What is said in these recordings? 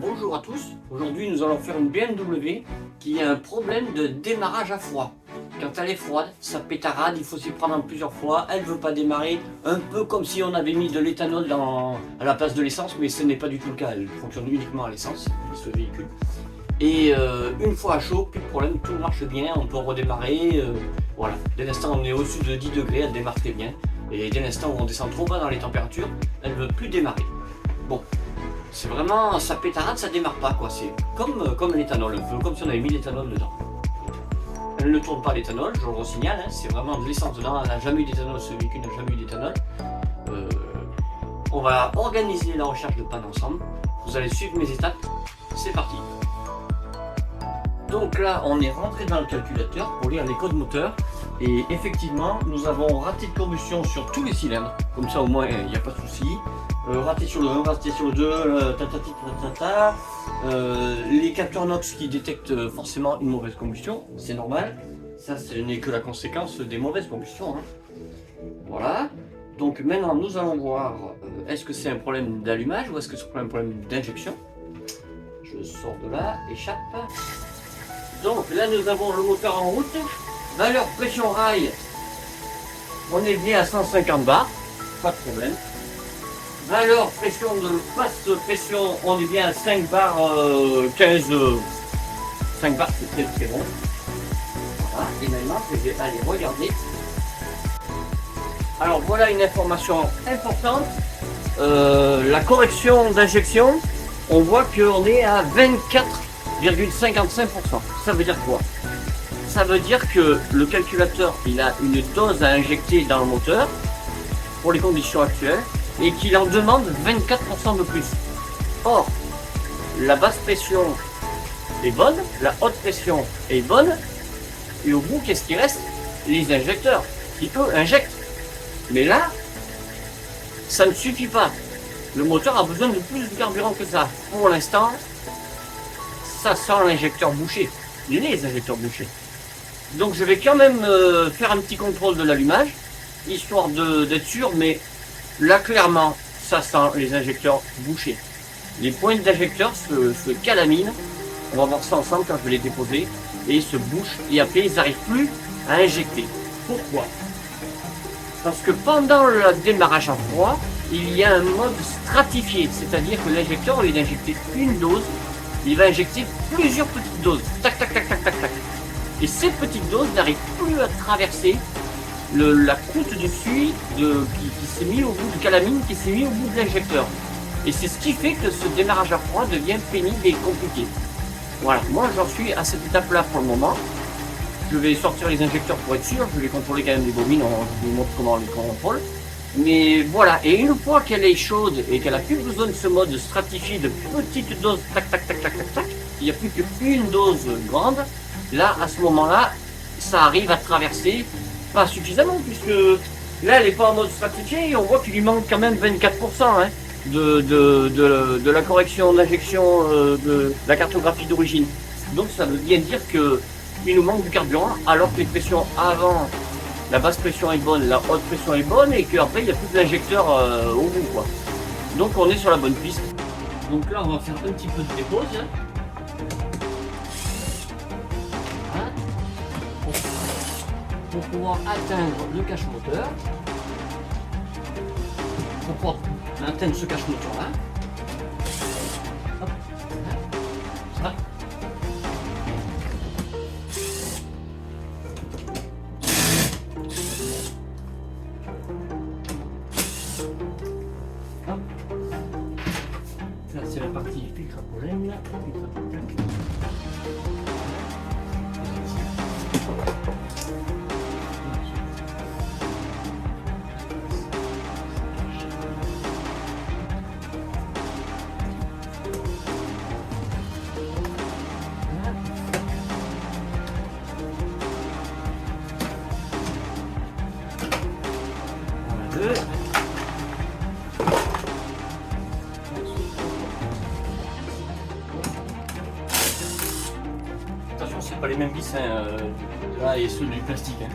Bonjour à tous, aujourd'hui nous allons faire une BMW qui a un problème de démarrage à froid. Quand elle est froide, ça pétarade, il faut s'y prendre en plusieurs fois, elle ne veut pas démarrer, un peu comme si on avait mis de l'éthanol à la place de l'essence, mais ce n'est pas du tout le cas, elle fonctionne uniquement à l'essence, ce véhicule. Et une fois à chaud, plus de problème, tout marche bien, on peut redémarrer, voilà. Dès l'instant où on est au-dessus de 10 degrés, elle démarre très bien, et dès l'instant où on descend trop bas dans les températures, elle ne veut plus démarrer. Bon. C'est vraiment, ça pétarade, ça démarre pas quoi, c'est comme l'éthanol, un peu comme si on avait mis l'éthanol dedans. Elle ne tourne pas l'éthanol, je le resignale, hein, c'est vraiment de l'essence dedans, elle n'a jamais eu d'éthanol, ce véhicule n'a jamais eu d'éthanol. On va organiser la recherche de panne ensemble, vous allez suivre mes étapes, c'est parti. Donc là, on est rentré dans le calculateur pour lire les codes moteurs, et effectivement, nous avons raté de combustion sur tous les cylindres, comme ça au moins il n'y a pas de souci. Raté sur le 1, raté sur le 2, les capteurs NOx qui détectent forcément une mauvaise combustion, c'est normal. Ça, ce n'est que la conséquence des mauvaises combustions. Hein. Voilà. Donc maintenant, nous allons voir est-ce que c'est un problème d'allumage ou est-ce que c'est un problème d'injection. Je sors de là, échappe. Donc là, nous avons le moteur en route. Valeur pression rail, on est bien à 150 bars, pas de problème. Valeur pression de basse pression, on est bien à 5 bars 15. 5 bars c'est très bon. Voilà, et maintenant je vais aller regarder. Alors voilà une information importante. La correction d'injection, on voit qu'on est à 24,55%. Ça veut dire quoi? Ça veut dire que le calculateur il a une dose à injecter dans le moteur pour les conditions actuelles et qu'il en demande 24% de plus. Or, la basse pression est bonne, la haute pression est bonne, et au bout, qu'est-ce qui reste? Les injecteurs, qui peut injecter. Mais là, ça ne suffit pas. Le moteur a besoin de plus de carburant que ça. Pour l'instant, ça sent l'injecteur bouché, les injecteurs bouchés. Donc je vais quand même faire un petit contrôle de l'allumage, histoire d'être sûr, mais là, clairement, ça sent les injecteurs bouchés. Les pointes d'injecteurs se calaminent. On va voir ça ensemble quand je vais les déposer. Et ils se bouchent. Et après, ils n'arrivent plus à injecter. Pourquoi? Parce que pendant le démarrage à froid, il y a un mode stratifié. C'est-à-dire que l'injecteur, au lieu d'injecter une dose, il va injecter plusieurs petites doses. Tac, tac, tac, tac, tac, tac. Et ces petites doses n'arrivent plus à traverser la croûte de suie qui s'est mis au bout de calamine, qui s'est mis au bout de l'injecteur. Et c'est ce qui fait que ce démarrage à froid devient pénible et compliqué. Voilà, moi j'en suis à cette étape-là pour le moment. Je vais sortir les injecteurs pour être sûr, je vais contrôler quand même les bobines, je vous montre comment on les contrôle. Mais voilà, et une fois qu'elle est chaude et qu'elle a plus besoin de ce mode stratifié de petites doses, tac tac tac tac tac tac, il n'y a plus qu'une dose grande, là à ce moment-là, ça arrive à traverser. Pas suffisamment, puisque là elle n'est pas en mode stratifié et on voit qu'il lui manque quand même 24% hein, de la correction d'injection de la cartographie d'origine. Donc ça veut bien dire qu'il nous manque du carburant alors que les pressions avant, la basse pression est bonne, la haute pression est bonne et qu'après il n'y a plus d'injecteur au bout quoi. Donc on est sur la bonne piste. Donc là on va faire un petit peu de dépose. Hein. Pour pouvoir atteindre le cache-moteur, pour pouvoir atteindre ce cache-moteur là. Hop, là, ça. Hop. Ça c'est la partie filtre à pollen. Attention, c'est pas les mêmes vis hein, là et ceux du plastique. Hein.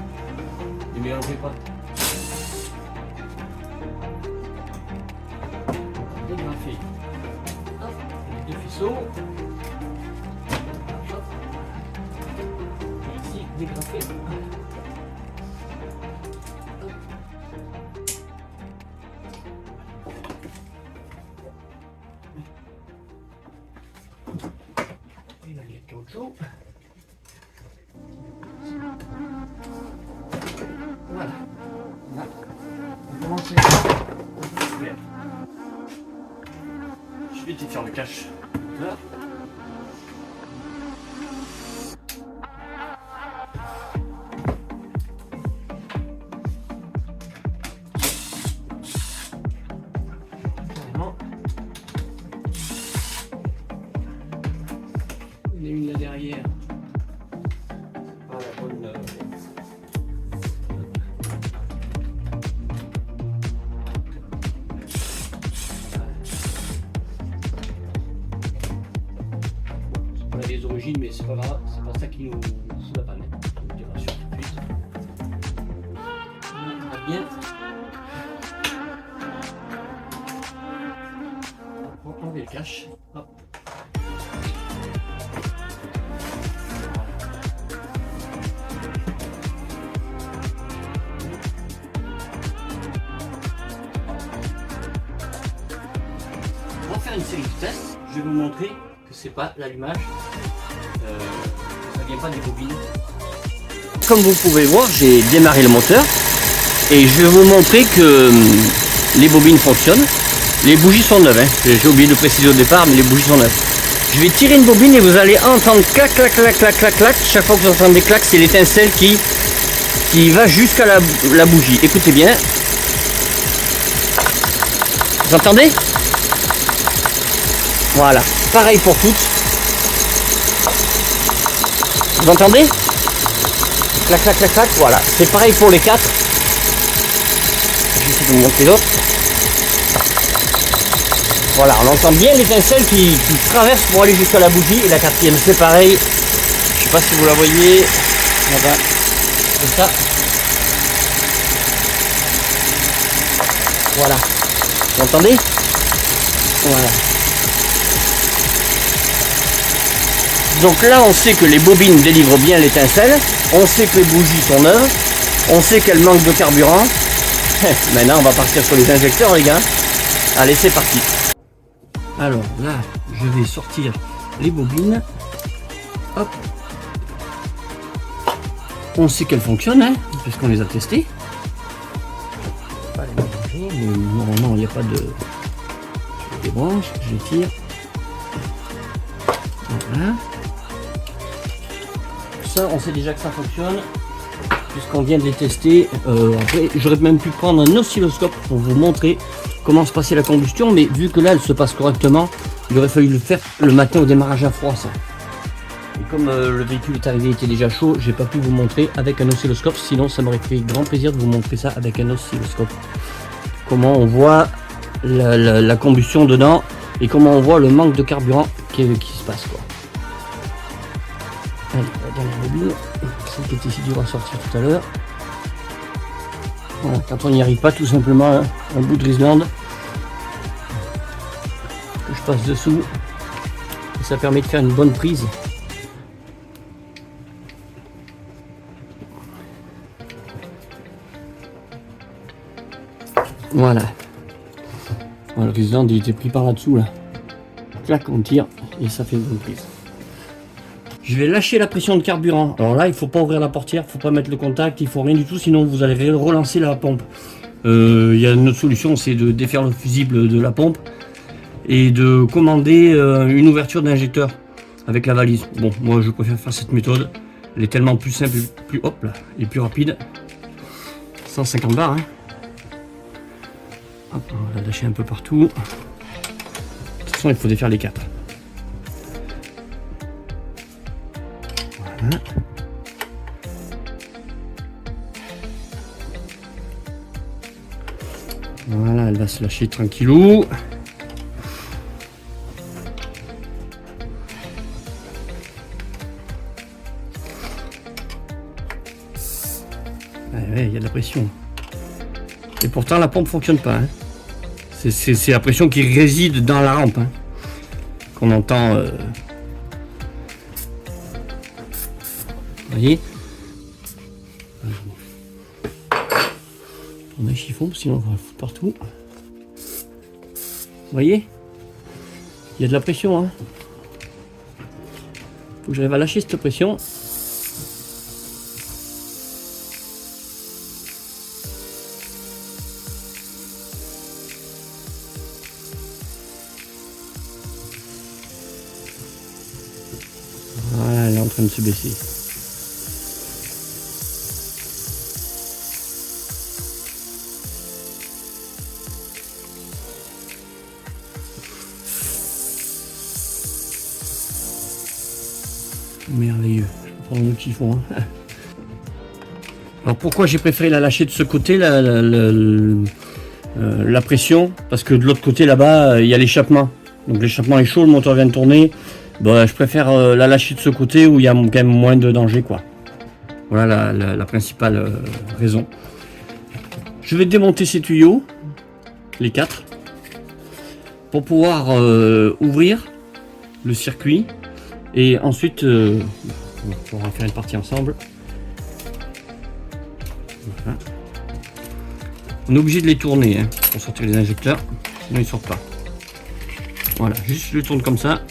Ne mélangez pas. Dégrafé. Hop, des faisceaux. Ici, dégrafé. Et là, il y a le caoutchouc. Voilà. Là. On commence à faire. Je vais te faire le cache. Là. Carrément. Il y en a une là derrière. Ah, la bonne. On a des origines, mais c'est pas grave, c'est pas ça qui nous fout la panne. On dira sur tout de suite. On va bien. On va enlever le cache. Hop. On va faire une série de tests. Je vais vous montrer que c'est pas l'allumage. Ça vient pas des bobines. Comme vous pouvez voir, j'ai démarré le moteur et je vais vous montrer que les bobines fonctionnent. Les bougies sont neuves, hein. J'ai oublié de préciser au départ, mais les bougies sont neuves. Je vais tirer une bobine et vous allez entendre clac clac clac clac clac clac. Chaque fois que vous entendez clac, c'est l'étincelle qui va jusqu'à la bougie. Écoutez bien. Vous entendez? Voilà, pareil pour toutes. Vous entendez? Clac, clac, clac, clac, voilà. C'est pareil pour les quatre. Je vais essayer de vous montrer l'autre. Voilà, on entend bien l'étincelle qui traverse pour aller jusqu'à la bougie. Et la quatrième, c'est pareil. Je sais pas si vous la voyez. Voilà, c'est ça. Voilà. Vous entendez? Voilà. Donc là, on sait que les bobines délivrent bien l'étincelle, on sait que les bougies sont neuves, on sait qu'elles manquent de carburant. Maintenant, on va partir sur les injecteurs, les gars. Allez, c'est parti. Alors là, je vais sortir les bobines. Hop. On sait qu'elles fonctionnent, hein, puisqu'on les a testées. Pas les mélanger, mais normalement, il n'y a pas de... Je débranche, je tire. Voilà. Ça, on sait déjà que ça fonctionne puisqu'on vient de les tester. Après, j'aurais même pu prendre un oscilloscope pour vous montrer comment se passait la combustion, mais vu que là elle se passe correctement, il aurait fallu le faire le matin au démarrage à froid, ça. Et comme le véhicule est arrivé, il était déjà chaud, j'ai pas pu vous montrer avec un oscilloscope, sinon ça m'aurait fait grand plaisir de vous montrer ça avec un oscilloscope. Comment on voit la combustion dedans et comment on voit le manque de carburant qui se passe, quoi. Allez, la dernière bobine, celle qui était si dure à sortir tout à l'heure. Voilà, quand on n'y arrive pas, tout simplement un bout de Riesland que je passe dessous et ça permet de faire une bonne prise. Voilà. Voilà, le Riesland il était pris par là-dessous là. Clac, on tire et ça fait une bonne prise. Je vais lâcher la pression de carburant. Alors là, il ne faut pas ouvrir la portière, il ne faut pas mettre le contact, il ne faut rien du tout, sinon vous allez relancer la pompe. Il y a une autre solution, c'est de défaire le fusible de la pompe et de commander une ouverture d'injecteur avec la valise. Bon, moi je préfère faire cette méthode. Elle est tellement plus simple et plus rapide. 150 bars. Hein. Hop, on va la lâcher un peu partout. De toute façon, il faut défaire les quatre. Voilà, elle va se lâcher tranquillou. Ouais, il y a de la pression. Et pourtant la pompe fonctionne pas. Hein. C'est la pression qui réside dans la rampe. Hein. qu'on entend. Vous voyez, on a un chiffon, sinon on va le foutre partout. Vous voyez, il y a de la pression, hein. Faut que j'arrive à lâcher cette pression. Voilà, elle est en train de se baisser. Merveilleux. Je vais prendre un autre chiffon. Hein. Alors pourquoi j'ai préféré la lâcher de ce côté, la pression? Parce que de l'autre côté là-bas, il y a l'échappement. Donc l'échappement est chaud, le moteur vient de tourner. Bah, je préfère la lâcher de ce côté où il y a quand même moins de danger, quoi. Voilà la principale raison. Je vais démonter ces tuyaux, les 4, pour pouvoir ouvrir le circuit. Et ensuite, on pourra faire une partie ensemble. Voilà. On est obligé de les tourner hein, pour sortir les injecteurs, sinon ils sortent pas. Voilà, juste je le tourne comme ça.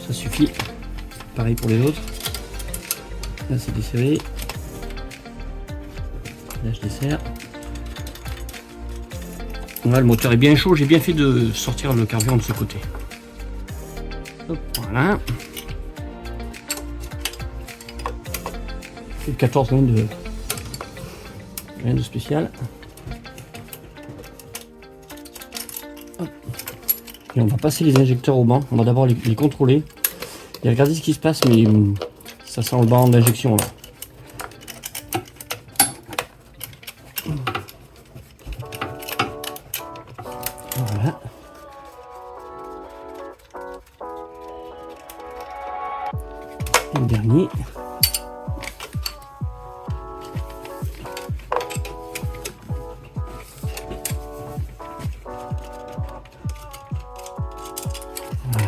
Ça suffit. Pareil pour les autres. Là c'est desserré. Là je desserre. Voilà, le moteur est bien chaud, j'ai bien fait de sortir le carburant de ce côté. Hop, voilà. C'est le 14, rien de spécial. Hop. Et on va passer les injecteurs au banc. On va d'abord les contrôler. Et regardez ce qui se passe, mais ça sent le banc d'injection là. Voilà. Et le dernier. Voilà.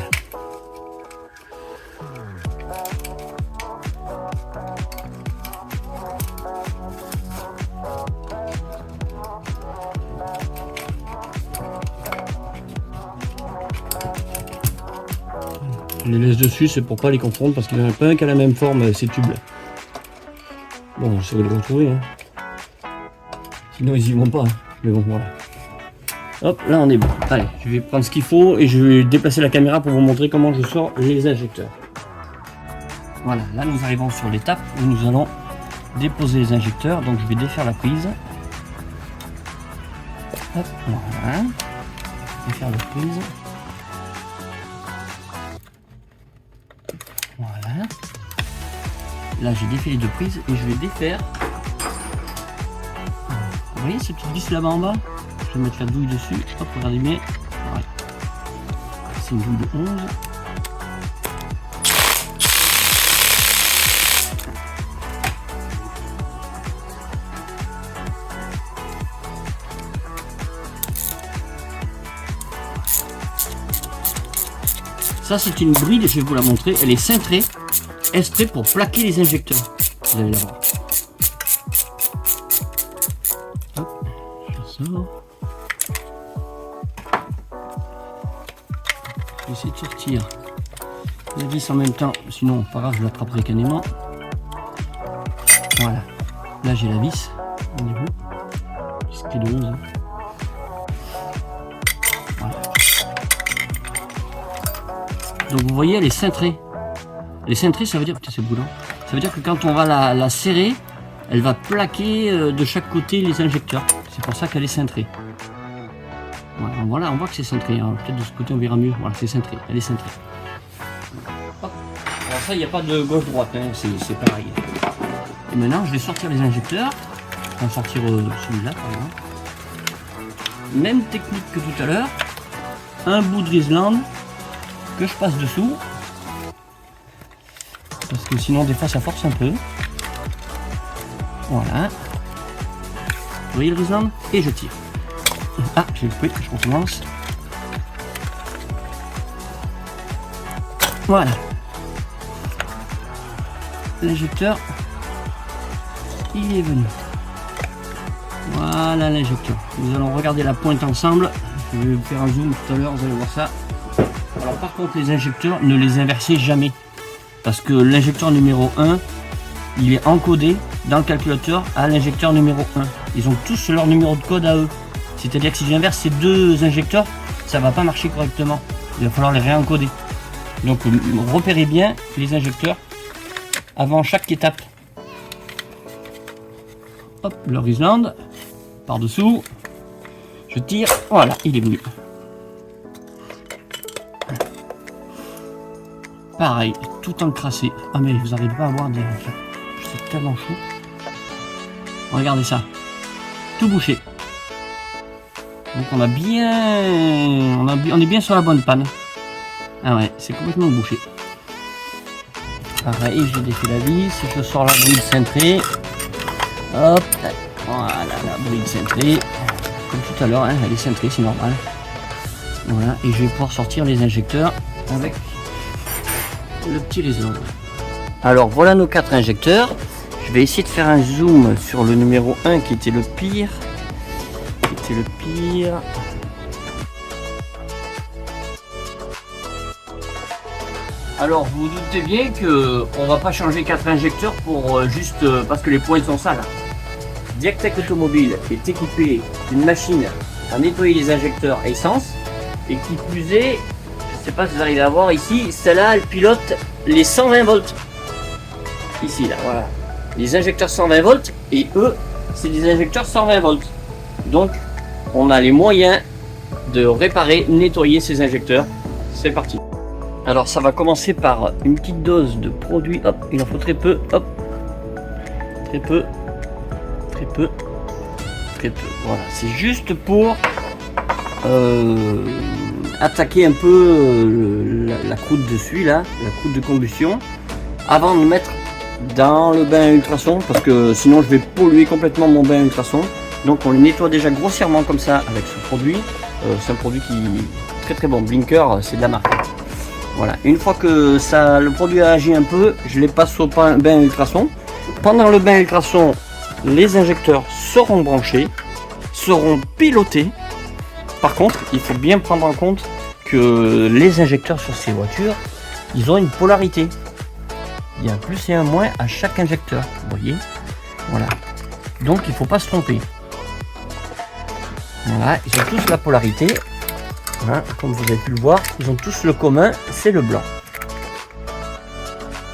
Je les laisse dessus, c'est pour pas les confondre parce qu'il n'y en a pas un qui a la même forme, ces tubes là. Bon, j'essaie de les retrouver. Hein. Sinon ils y vont pas. Hein. Mais bon, voilà. Hop, là on est bon. Allez, je vais prendre ce qu'il faut et je vais déplacer la caméra pour vous montrer comment je sors les injecteurs. Voilà, là nous arrivons sur l'étape où nous allons déposer les injecteurs. Donc je vais défaire la prise. Hop, voilà. Défaire la prise. Voilà. Là j'ai défait les deux prises et je vais défaire. Vous voyez ces petites vis là-bas en bas? Je vais mettre la douille dessus. Hop, regardez bien. Ouais. C'est une douille de 11. Ça c'est une bride, je vais vous la montrer. Elle est cintrée, exprès pour plaquer les injecteurs. Vous allez la voir. Hop, je sors. Je vais essayer de sortir la vis en même temps, sinon pas grave, je l'attraperai canément. Voilà, là j'ai la vis au niveau, jusqu'à de 11. Voilà. Donc vous voyez, elle est cintrée. Elle est cintrée, ça veut dire, putain c'est brûlant. Ça veut dire que quand on va la serrer, elle va plaquer de chaque côté les injecteurs. C'est pour ça qu'elle est cintrée. Voilà, on voit que c'est cintré. Hein. Peut-être de ce côté on verra mieux. Voilà, c'est cintré. Elle est cintrée. Hop. Alors ça, il n'y a pas de gauche-droite. Hein. C'est pareil. Et maintenant, je vais sortir les injecteurs. Je vais en sortir celui-là, par exemple. Même technique que tout à l'heure. Un bout de Riesland que je passe dessous. Parce que sinon, des fois, ça force un peu. Voilà. Vous voyez le Riesland? Et je tire. Ah, j'ai loupé, je recommence. Voilà. L'injecteur, il est venu. Voilà l'injecteur. Nous allons regarder la pointe ensemble. Je vais faire un zoom tout à l'heure, vous allez voir ça. Alors par contre, les injecteurs, ne les inversez jamais. Parce que l'injecteur numéro 1, il est encodé dans le calculateur à l'injecteur numéro 1. Ils ont tous leur numéro de code à eux. C'est-à-dire que si j'inverse ces deux injecteurs, ça va pas marcher correctement. Il va falloir les réencoder. Donc repérez bien les injecteurs avant chaque étape. Hop, leur Island par dessous. Je tire, voilà, il est venu. Pareil, tout encrassé. Ah mais vous n'arrivez pas à voir des... C'est tellement chaud. Regardez ça. Tout bouché. Donc on est bien sur la bonne panne. Ah ouais, c'est complètement bouché. Pareil, je défais la vis, je sors la bride cintrée. Hop, voilà la bride cintrée. Comme tout à l'heure, hein, elle est cintrée, c'est normal. Voilà, et je vais pouvoir sortir les injecteurs avec le petit réseau. Alors voilà nos 4 injecteurs. Je vais essayer de faire un zoom sur le numéro 1 qui était le pire. Alors vous vous doutez bien que on va pas changer 4 injecteurs pour juste parce que les points sont sales. Diactec Automobile est équipé d'une machine à nettoyer les injecteurs essence et qui plus est, je sais pas si vous arrivez à voir ici, celle-là elle pilote les 120 volts. Ici là, voilà. Les injecteurs 120 volts et eux c'est des injecteurs 120 volts. Donc on a les moyens de réparer, nettoyer ces injecteurs. C'est parti. Alors ça va commencer par une petite dose de produit. Hop, il en faut très peu. Hop, très peu. Voilà, c'est juste pour attaquer un peu la croûte dessus là, la croûte de combustion, avant de le mettre dans le bain à ultrasons, parce que sinon je vais polluer complètement mon bain à ultrasons. Donc on le nettoie déjà grossièrement comme ça avec ce produit. C'est un produit qui est très très bon. Blinker, c'est de la marque. Voilà, une fois que ça, le produit a agi un peu, je les passe au bain à ultrasons. Pendant le bain à ultrasons, les injecteurs seront branchés, seront pilotés. Par contre, il faut bien prendre en compte que les injecteurs sur ces voitures, ils ont une polarité. Il y a un plus et un moins à chaque injecteur, vous voyez. Voilà. Donc il ne faut pas se tromper. Voilà, ils ont tous la polarité. Voilà, comme vous avez pu le voir, ils ont tous le commun, c'est le blanc.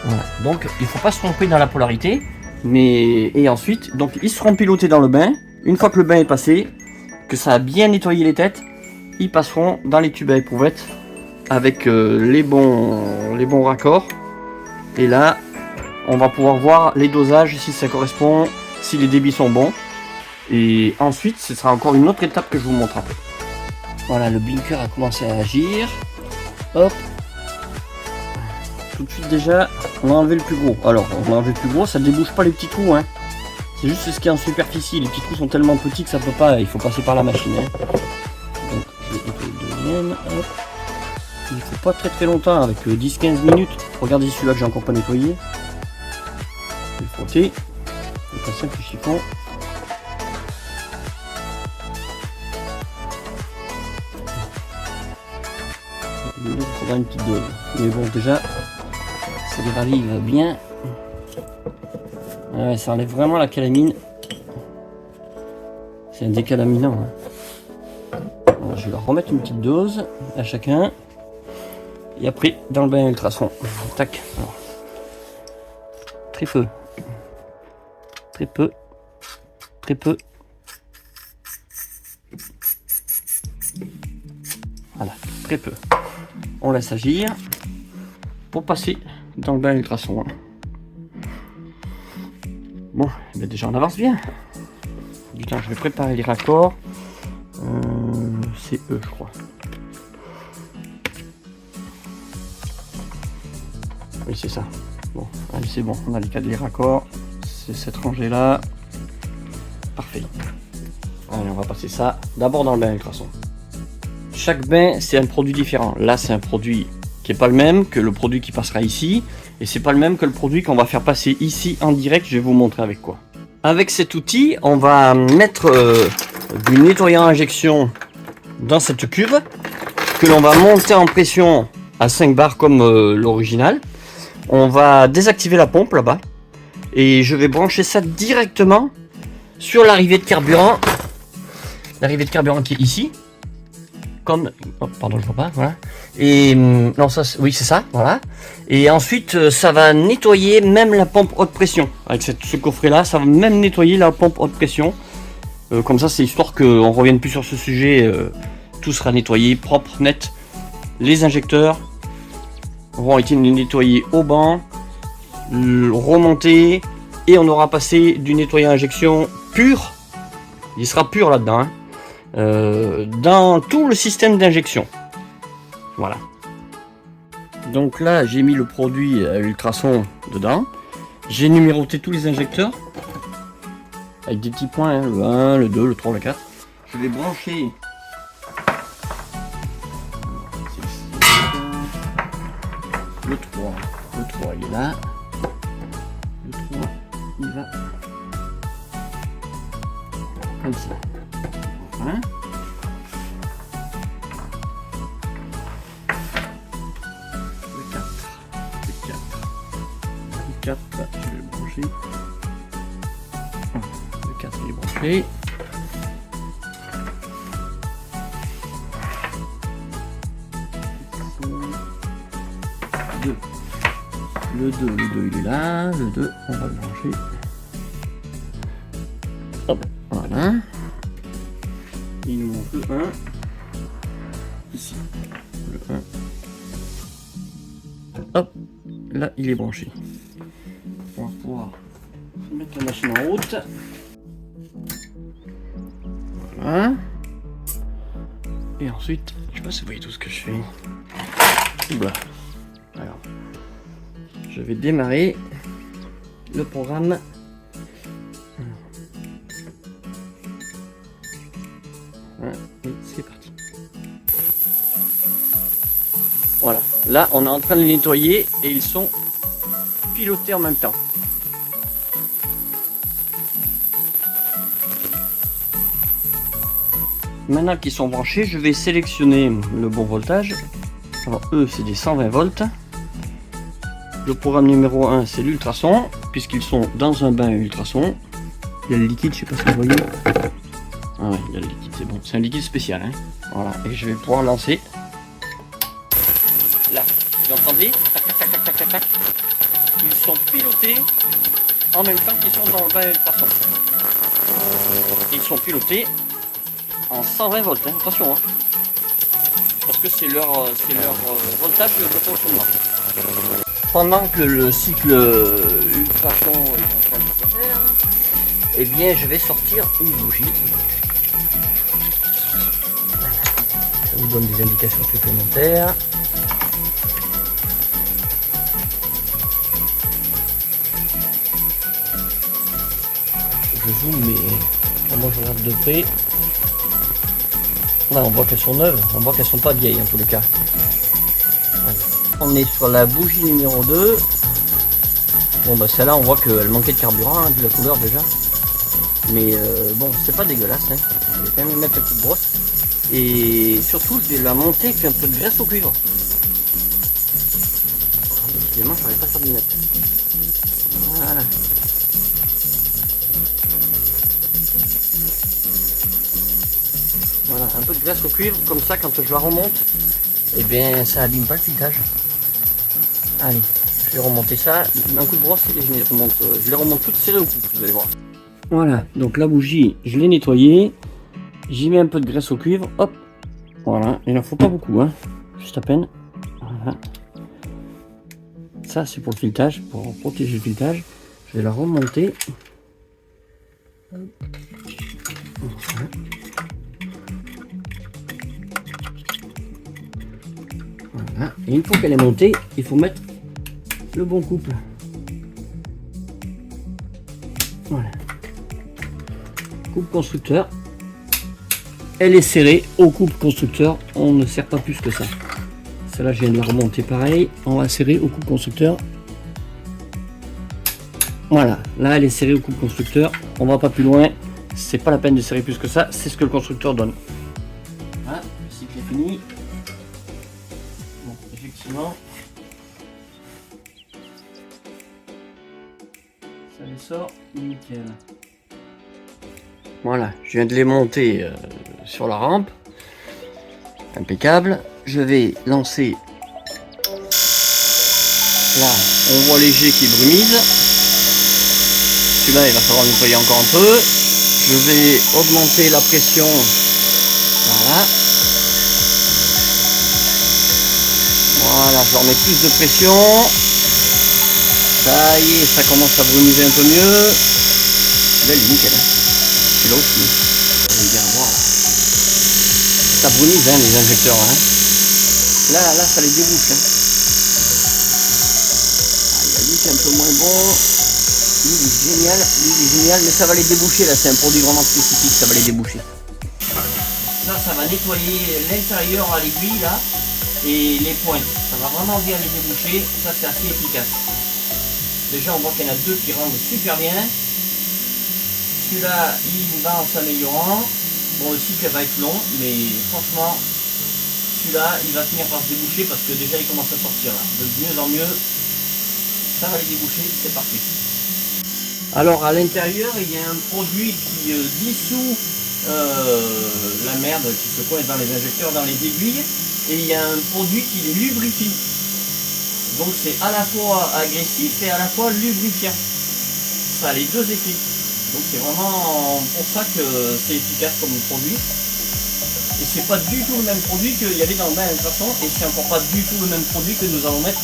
Voilà, donc il ne faut pas se tromper dans la polarité. Et ensuite, donc ils seront pilotés dans le bain. Une fois que le bain est passé, que ça a bien nettoyé les têtes, ils passeront dans les tubes à éprouvettes avec les bons raccords. Et là, on va pouvoir voir les dosages, si ça correspond, si les débits sont bons. Et ensuite, ce sera encore une autre étape que je vous montre après. Voilà, le blinker a commencé à agir. Hop. Tout de suite déjà, on a enlevé le plus gros. Alors, on a enlevé le plus gros, ça ne débouche pas les petits trous. Hein. C'est juste ce qui est en superficie. Les petits trous sont tellement petits que ça peut pas, il faut passer par la machine. Hein. Donc, je vais nettoyer le deuxième. Hop. Il ne faut pas très longtemps, avec 10-15 minutes. Regardez celui-là que j'ai encore pas nettoyé. Je vais le frotter. Je vais passer un petit chiffon. Il faudra une petite dose. Mais bon, déjà, ça déravive bien. Ouais, ça enlève vraiment la calamine. C'est un décalaminant. Hein. Alors, je vais leur remettre une petite dose à chacun. Et après, dans le bain à ultrasons. Tac. Alors, très peu. Très peu. Très peu. Voilà, très peu. On laisse agir pour passer dans le bain à ultrasons. Bon, ben déjà on avance bien. Putain, je vais préparer les raccords. C'est eux, je crois. Oui, c'est ça. Bon, allez, c'est bon. On a les raccords. C'est cette rangée là. Parfait. Allez, on va passer ça d'abord dans le bain ultrason. Chaque bain, c'est un produit différent. Là, c'est un produit qui n'est pas le même que le produit qui passera ici. Et c'est pas le même que le produit qu'on va faire passer ici en direct. Je vais vous montrer avec quoi. Avec cet outil, on va mettre du nettoyant à injection dans cette cuve que l'on va monter en pression à 5 bars comme l'original. On va désactiver la pompe là-bas et je vais brancher ça directement sur l'arrivée de carburant. L'arrivée de carburant qui est ici. Comme... Oh, pardon, je vois pas, voilà. Et non, ça, oui, c'est ça, voilà. Et ensuite, ça va nettoyer même la pompe haute pression. Avec ce coffret-là, ça va même nettoyer la pompe haute pression. Comme ça, c'est histoire qu'on ne revienne plus sur ce sujet. Tout sera nettoyé, propre, net. Les injecteurs auront été nettoyés au banc, remontés, et on aura passé du nettoyant à injection pur. Il sera pur là-dedans, hein. Dans tout le système d'injection. Voilà. Donc là, j'ai mis le produit à ultrason dedans. J'ai numéroté tous les injecteurs avec des petits points, hein, le 1, le 2, le 3, le 4. Je vais brancher le 3. Le 3, il est là. Le 3, il va comme ça. Hein, le 4, le 4, je vais le brancher. Le 4 il est branché. Le 2 il est là, le 2 on va le brancher. Hop, voilà. Il nous manque le 1 ici. Le 1. Hop, là il est branché. On va pouvoir mettre la machine en route. Voilà. Et ensuite, je sais pas si vous voyez tout ce que je fais. Oula. Alors, je vais démarrer le programme. Et c'est parti. Voilà, là on est en train de les nettoyer et ils sont pilotés en même temps. Maintenant qu'ils sont branchés, je vais sélectionner le bon voltage. Alors eux c'est des 120 volts. Le programme numéro 1 c'est l'ultrason, puisqu'ils sont dans un bain ultrason. Il y a le liquide, je sais pas si vous voyez. Ah ouais, il y a le liquide, c'est bon. C'est un liquide spécial, hein. Voilà, et je vais pouvoir lancer. Là, vous entendez? Tac, tac, tac, tac, tac, tac. Ils sont pilotés en même temps qu'ils sont dans le bain ultrason. Ils sont pilotés en 120 volts, hein. Attention, hein. Parce que c'est leur voltage de fonctionnement. Pendant que le cycle ultrason est en train de se faire, eh bien je vais sortir une bougie. Ça vous donne des indications supplémentaires. Je zoome, mais quand moi je regarde de près, là on voit qu'elles sont neuves, on voit qu'elles sont pas vieilles en tous les cas. On est sur la bougie numéro 2. Bon bah celle-là on voit qu'elle manquait de carburant, hein, vu la couleur déjà. Mais bon, c'est pas dégueulasse, hein. Je vais quand même mettre un coup de brosse. Et surtout, je vais la monter avec un peu de graisse au cuivre. Décidément, je n'arrive pas à faire du net. Voilà. Voilà, un peu de graisse au cuivre, comme ça, quand je la remonte, eh bien, ça abîme pas le filetage. Allez, je vais remonter ça, un coup de brosse et je les remonte toutes serrées au cou, vous allez voir. Voilà, donc la bougie, je l'ai nettoyée. J'y mets un peu de graisse au cuivre. Hop, voilà, il n'en faut pas beaucoup, hein. Juste à peine. Voilà. Ça, c'est pour le filetage, pour protéger le filetage. Je vais la remonter. Voilà. Voilà. Et une fois qu'elle est montée, il faut mettre le bon couple. Voilà. Coupe constructeur. elle est serrée au couple constructeur. On ne serre pas plus que ça. Celle-là, je viens de la remonter pareil. On va serrer au couple constructeur. Voilà, là elle est serrée au couple constructeur. On va pas plus loin. C'est pas la peine de serrer plus que ça. C'est ce que le constructeur donne. Voilà, le cycle est fini. Bon, effectivement, ça les sort nickel. Voilà, je viens de les monter sur la rampe. Impeccable. Je vais lancer. Là, on voit les jets qui brumisent. Celui-là, il va falloir nettoyer encore un peu. Je vais augmenter la pression. Voilà. Voilà, je leur mets plus de pression. Ça y est, ça commence à brumiser un peu mieux. Là, il est nickel. Là aussi. Vous allez bien voir. Ça brumise hein, les injecteurs. Hein. Là, ça les débouche. Hein. Ah, il y a lui qui est un peu moins bon. Lui, il est génial, mais ça va les déboucher. Là, c'est un produit vraiment spécifique, ça va les déboucher. Ça va nettoyer l'intérieur à l'aiguille là et les pointes. Ça va vraiment bien les déboucher. Ça, c'est assez efficace. Déjà, on voit qu'il y en a deux qui rendent super bien. Celui-là, il va en s'améliorant. Bon, le cycle va être long, mais franchement, celui-là, il va finir par se déboucher parce que déjà, il commence à sortir là. De mieux en mieux, ça va les déboucher, c'est parfait. Alors, à l'intérieur, il y a un produit qui dissout la merde qui se coince dans les injecteurs, dans les aiguilles, et il y a un produit qui les lubrifie. Donc, c'est à la fois agressif et à la fois lubrifiant. Ça a les deux effets. Donc c'est vraiment pour ça que c'est efficace comme produit. Et c'est pas du tout le même produit qu'il y avait dans le bain de toute façon. Et c'est encore pas du tout le même produit que nous allons mettre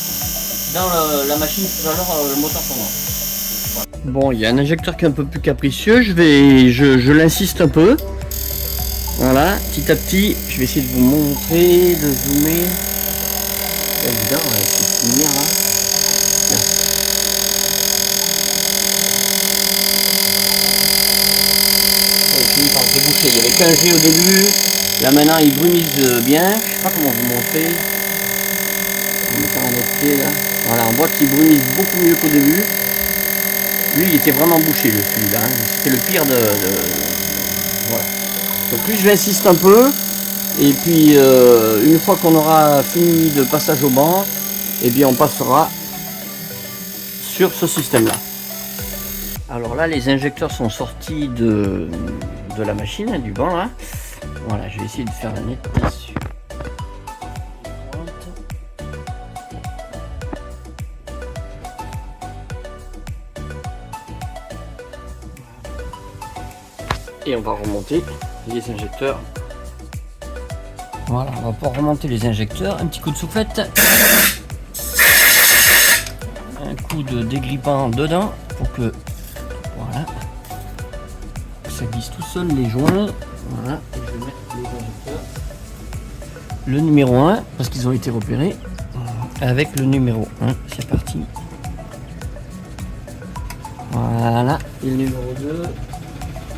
dans la machine tout à l'heure, le moteur tournant. Voilà. Bon, il y a un injecteur qui est un peu plus capricieux. Je l'insiste un peu. Voilà, petit à petit, je vais essayer de vous montrer, de zoomer. C'est évident, cette lumière là. Par se déboucher. Il n'y avait qu'un jet au début, là maintenant il brumise bien, je sais pas comment vous montrer, en mettant en netteté là, voilà on voit qu'il brumise beaucoup mieux qu'au début, lui il était vraiment bouché celui-là, hein. C'était le pire voilà. Donc lui je l'insiste un peu, et puis une fois qu'on aura fini de passage au banc, et bien on passera sur ce système là. Alors là les injecteurs sont sortis de la machine, hein, du banc là. Voilà, je vais essayer de faire la nette dessus. Et on va remonter les injecteurs. Voilà, on va pouvoir remonter les injecteurs. Un petit coup de soufflette. Un coup de dégrippant dedans pour que voilà, ça glisse tout seul les joints. Voilà, et je vais mettre les injecteurs. Le numéro 1, parce qu'ils ont été repérés, avec le numéro 1. C'est parti. Voilà, et le numéro 2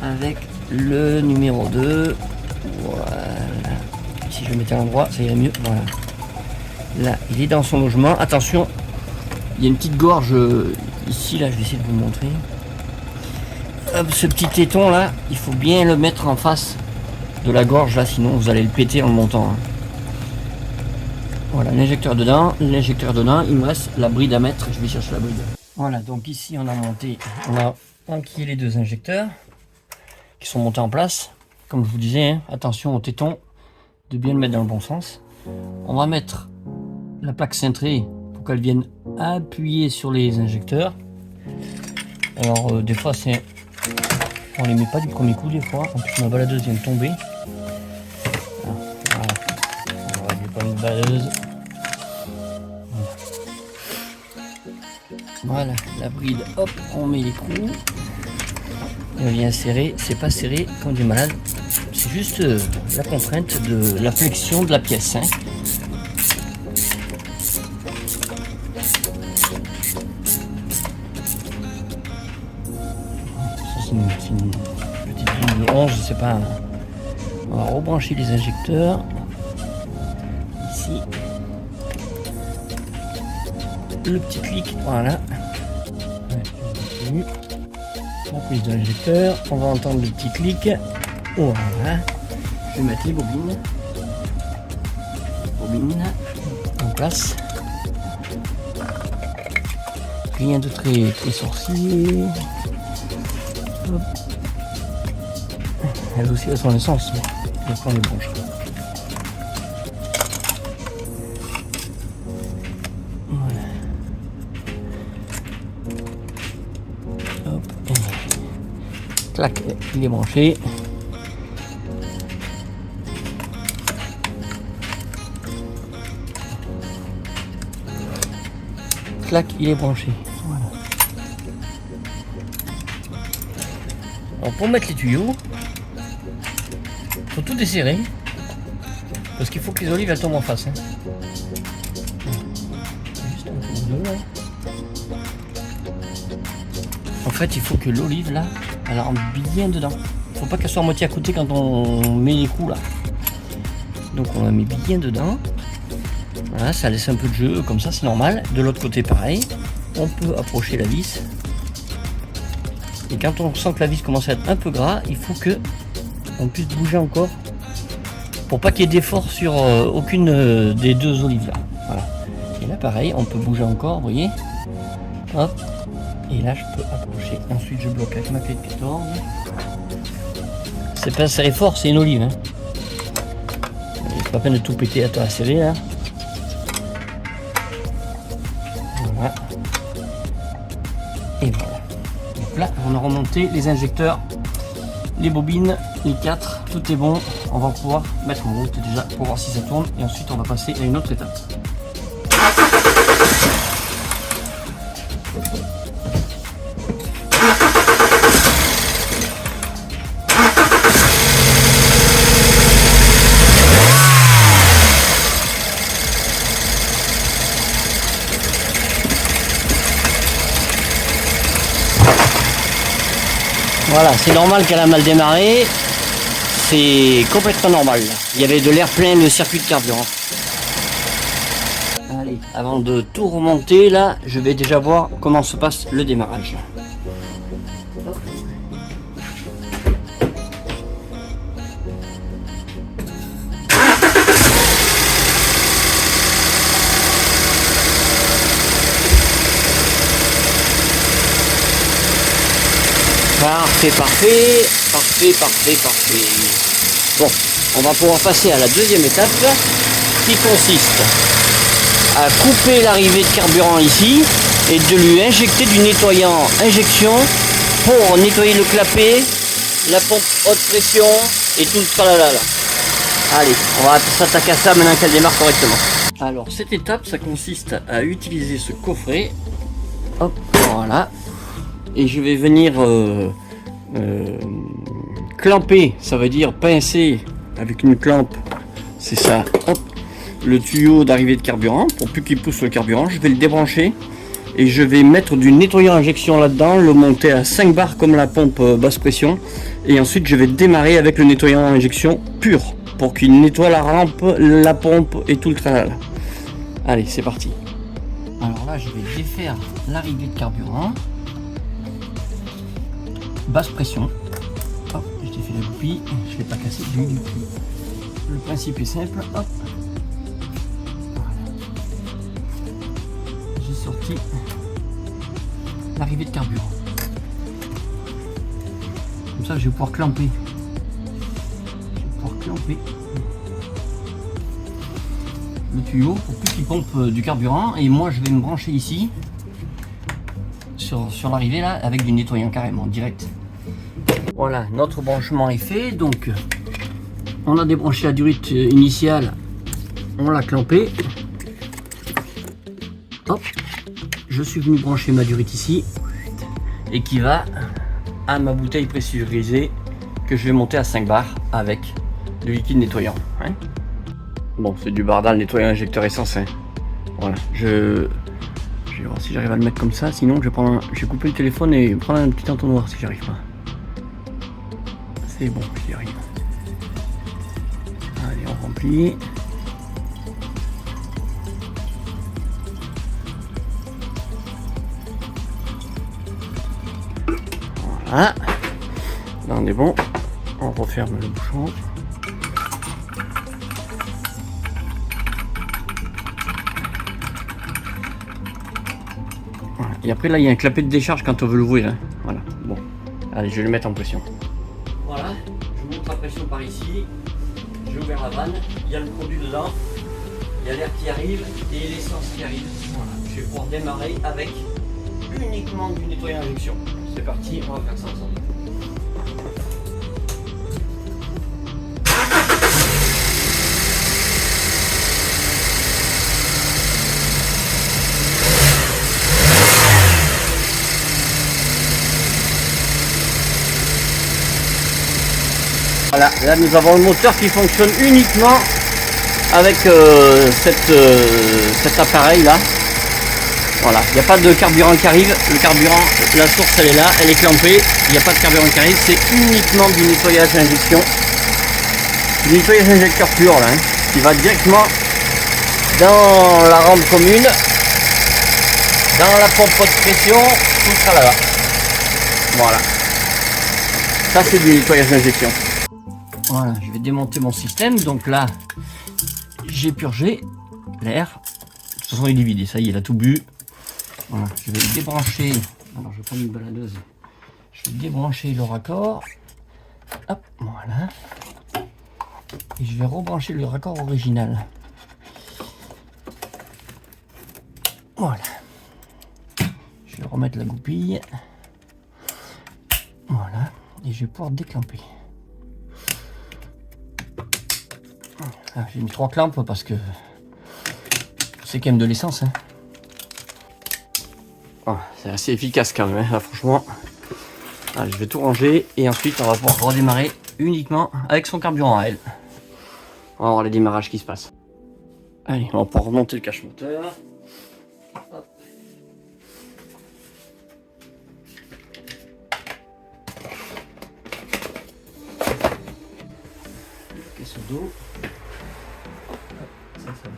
avec le numéro 2. Voilà. Si je le mettais à l'endroit, ça irait mieux. Voilà. Là, il est dans son logement. Attention, il y a une petite gorge ici, là, je vais essayer de vous montrer. Hop, ce petit téton là, il faut bien le mettre en face de la gorge là, sinon vous allez le péter en le montant. Hein. Voilà, l'injecteur dedans, il me reste la bride à mettre, je vais chercher la bride. Voilà, donc ici on a enquillé les deux injecteurs qui sont montés en place. Comme je vous disais, hein, attention au téton, de bien le mettre dans le bon sens. On va mettre la plaque cintrée pour qu'elle vienne appuyer sur les injecteurs. Alors des fois c'est... On les met pas du premier coup des fois. En plus ma baladeuse vient de tomber. Voilà. On va régler pas une baladeuse. Voilà, la bride, hop, on met les coups. Et on vient serrer, c'est pas serré comme du malade. C'est juste la contrainte de la flexion de la pièce. Hein. C'est une petite ligne de 11, c'est pas On va rebrancher les injecteurs. Ici. Le petit clic, voilà. La prise de l'injecteur. On va entendre le petit clic. Voilà. Je vais mettre les bobines. Bobines en place. Rien de très sorcier. Hop. Elles aussi elles sont en essence, mais je vais prendre les branches. Voilà. Hop. Clac, il est branché. Clac, il est branché. Voilà. Alors pour mettre les tuyaux, il faut tout desserrer parce qu'il faut que les olives elles tombent en face. Hein. Juste un peu de là. En fait, il faut que l'olive là, elle rentre bien dedans. Il faut pas qu'elle soit à moitié à côté quand on met les coups là. Donc on la met bien dedans. Voilà, ça laisse un peu de jeu, comme ça c'est normal. De l'autre côté pareil, on peut approcher la vis. Et quand on sent que la vis commence à être un peu gras, il faut que on puisse bouger encore pour pas qu'il y ait d'effort sur aucune des deux olives là. Voilà. Et là pareil, on peut bouger encore, vous voyez. Hop. Et là je peux approcher. Ensuite je bloque avec ma clé de 14. C'est pas serré fort, c'est une olive. Hein. Il n'est pas la peine de tout péter à la serrer là. Voilà. Et voilà. Donc là, on a remonté les injecteurs, les bobines, les 4, tout est bon. On va pouvoir mettre en route déjà pour voir si ça tourne. Et ensuite, on va passer à une autre étape. Voilà, c'est normal qu'elle a mal démarré, c'est complètement normal. Il y avait de l'air plein le circuit de carburant. Allez, avant de tout remonter là, je vais déjà voir comment se passe le démarrage. Parfait. Bon, on va pouvoir passer à la deuxième étape qui consiste à couper l'arrivée de carburant ici et de lui injecter du nettoyant injection pour nettoyer le clapet, la pompe haute pression et tout le tralala. Allez, on va s'attaquer à ça maintenant qu'elle démarre correctement. Alors cette étape, ça consiste à utiliser ce coffret. Hop, voilà. Et je vais venir clamper, ça veut dire pincer avec une clampe, c'est ça, hop, le tuyau d'arrivée de carburant pour plus qu'il pousse le carburant. Je vais le débrancher et je vais mettre du nettoyant injection là-dedans, le monter à 5 bars comme la pompe basse pression, et ensuite je vais démarrer avec le nettoyant injection pur pour qu'il nettoie la rampe, la pompe et tout le tralala. Allez, c'est parti. Alors là, je vais défaire l'arrivée de carburant basse pression. Hop, je défais la goupille, je ne l'ai pas cassé du tout. Le principe est simple, hop. Voilà. J'ai sorti l'arrivée de carburant. Comme ça, je vais pouvoir clamper. Le tuyau pour plus qu'il pompe du carburant, et moi je vais me brancher ici sur l'arrivée là avec du nettoyant carrément direct. Voilà, notre branchement est fait, donc on a débranché la durite initiale, on l'a clampé. Hop, je suis venu brancher ma durite ici et qui va à ma bouteille pressurisée que je vais monter à 5 bars avec du liquide nettoyant. Hein. Bon, c'est du bardal nettoyant injecteur essence. Hein. Voilà, je vais voir si j'arrive à le mettre comme ça, sinon je vais couper le téléphone et prendre un petit entonnoir si j'arrive pas. C'est bon, j'y arrive. rempli. Voilà. Là on est bon. On referme le bouchon. Voilà. Et après là il y a un clapet de décharge quand on veut l'ouvrir. Hein. Voilà. Bon. Allez, je vais le mettre en pression. Voilà. Je monte la pression par ici. J'ai ouvert la vanne. Il y a le produit dedans. Il y a l'air qui arrive et l'essence qui arrive. Voilà. Je vais pouvoir démarrer avec uniquement du nettoyage injection. C'est parti, on va faire ça ensemble. Voilà, là nous avons le moteur qui fonctionne uniquement avec cet appareil là. Voilà, il n'y a pas de carburant qui arrive, le carburant, la source elle est là, elle est clampée, il n'y a pas de carburant qui arrive, c'est uniquement du nettoyage injection. Du nettoyage injecteur pur là, hein, qui va directement dans la rampe commune, dans la pompe de pression, tout sera là-bas. Voilà. Ça c'est du nettoyage d'injection. Voilà, je vais démonter mon système, donc là j'ai purgé l'air. De toute façon il est vidé, ça y est, il a tout bu. Voilà, je vais débrancher, alors je vais prendre une baladeuse, je vais débrancher le raccord, hop, voilà, et je vais rebrancher le raccord original, voilà, je vais remettre la goupille, voilà, et je vais pouvoir déclamper. Ah, j'ai mis 3 clampes parce que c'est quand même de l'essence, hein. C'est assez efficace quand même, hein, là, franchement. Allez, je vais tout ranger et ensuite on va pouvoir redémarrer uniquement avec son carburant à elle. On va voir les démarrages qui se passent. Allez, on va pouvoir remonter le cache moteur. Hop. Caisse d'eau. Ça va.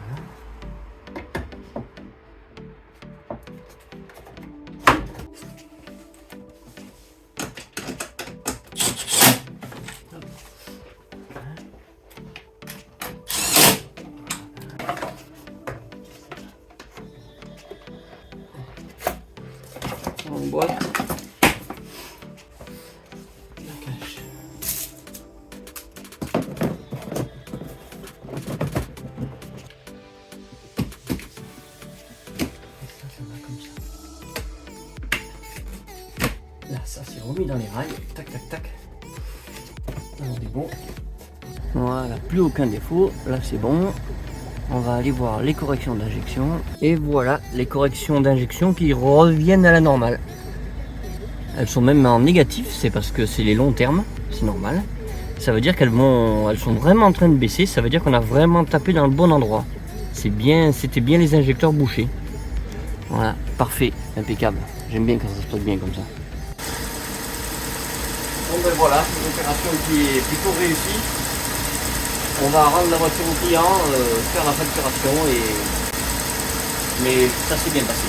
En boîte. La cache. Ça va comme ça. Là, ça c'est remis dans les rails. Tac, tac, tac. Là, on est bon. Voilà, plus aucun défaut. Là, c'est bon. On va aller voir les corrections d'injection. Et voilà, les corrections d'injection qui reviennent à la normale. Elles sont même en négatif, c'est parce que c'est les longs termes, c'est normal. Ça veut dire elles sont vraiment en train de baisser, ça veut dire qu'on a vraiment tapé dans le bon endroit. C'était bien les injecteurs bouchés. Voilà, parfait, impeccable. J'aime bien quand ça se passe bien comme ça. Bon ben voilà, une opération qui est plutôt réussie. On va rendre la voiture au client, faire la facturation mais ça s'est bien passé.